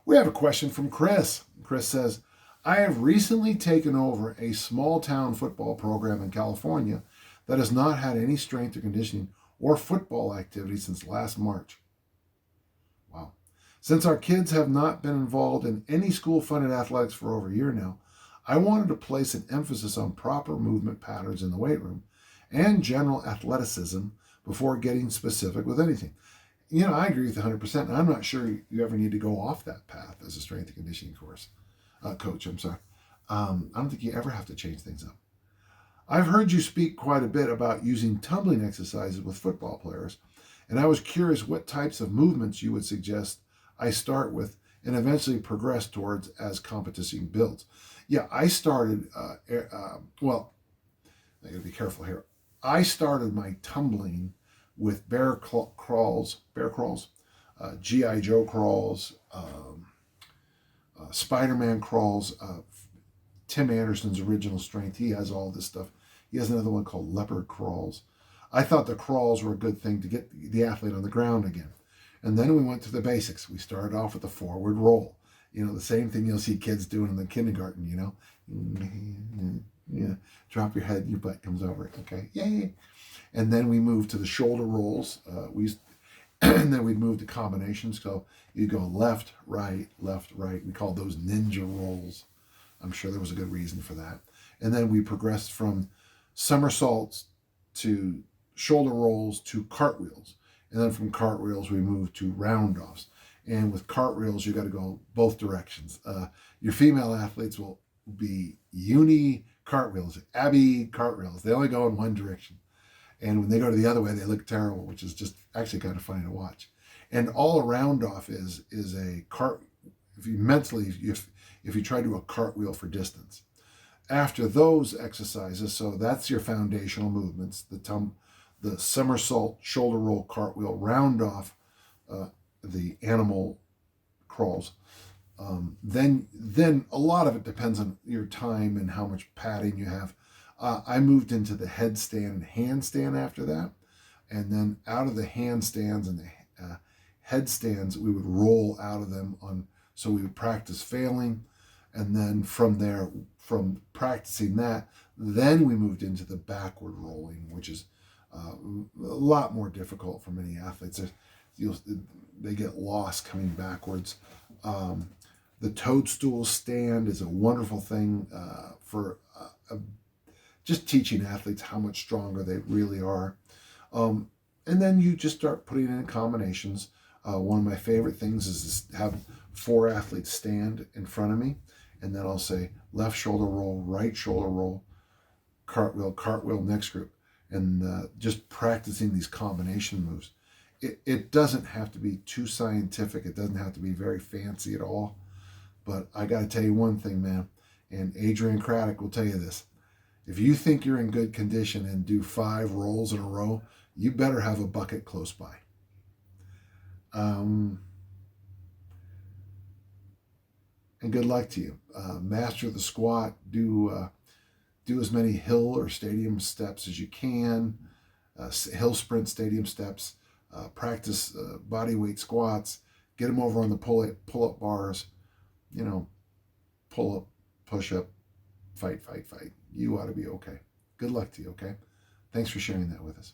We have a question from Chris. Chris says, I have recently taken over a small town football program in California that has not had any strength or conditioning or football activity since last March. Wow. Since our kids have not been involved in any school-funded athletics for over a year now, I wanted to place an emphasis on proper movement patterns in the weight room and general athleticism before getting specific with anything. You know, I agree with 100%, and I'm not sure you ever need to go off that path as a strength and conditioning coach. I don't think you ever have to change things up. I've heard you speak quite a bit about using tumbling exercises with football players, and I was curious what types of movements you would suggest I start with and eventually progress towards as competition builds. Yeah, I started, well, I gotta be careful here. I started my tumbling with bear crawls, G.I. Joe crawls, Spider-Man crawls, Tim Anderson's original strength. He has all this stuff. He has another one called leopard crawls. I thought the crawls were a good thing to get the athlete on the ground again. And then we went to the basics. We started off with the forward roll. You know, the same thing you'll see kids doing in the kindergarten, you know. Yeah, drop your head, your butt comes over. Okay, yay. And then we moved to the shoulder rolls. And then we'd move to combinations. So you go left, right, left, right. We called those ninja rolls. I'm sure there was a good reason for that. And then we progressed from somersaults to shoulder rolls to cartwheels. And then from cartwheels, we moved to round-offs. And with cartwheels, you got to go both directions. Your female athletes will be uni cartwheels, Abby cartwheels. They only go in one direction. And when they go to the other way, they look terrible, which is just actually kind of funny to watch. And all a round-off is a cart. If you try to do a cartwheel for distance. After those exercises, so that's your foundational movements, the somersault, shoulder roll, cartwheel, round off, the animal crawls. Then a lot of it depends on your time and how much padding you have. I moved into the headstand and handstand after that. And then out of the handstands and the headstands, we would roll out of them so we would practice failing. And then from there, from practicing that, then we moved into the backward rolling, which is a lot more difficult for many athletes. They get lost coming backwards. The toadstool stand is a wonderful thing for just teaching athletes how much stronger they really are. And then you just start putting in combinations. One of my favorite things is to have 4 athletes stand in front of me, and then I'll say left shoulder roll, right shoulder roll, cartwheel, next group, and just practicing these combination moves. It doesn't have to be too scientific. It doesn't have to be very fancy at all. But I got to tell you one thing, man, and Adrian Craddock will tell you this. If you think you're in good condition and do 5 rolls in a row, you better have a bucket close by. And good luck to you. Master the squat. Do as many hill or stadium steps as you can. Hill sprint, stadium steps. Practice body weight squats. Get them over on the pull-up bars. You know, pull up, push up, fight. You ought to be okay. Good luck to you, okay? Thanks for sharing that with us.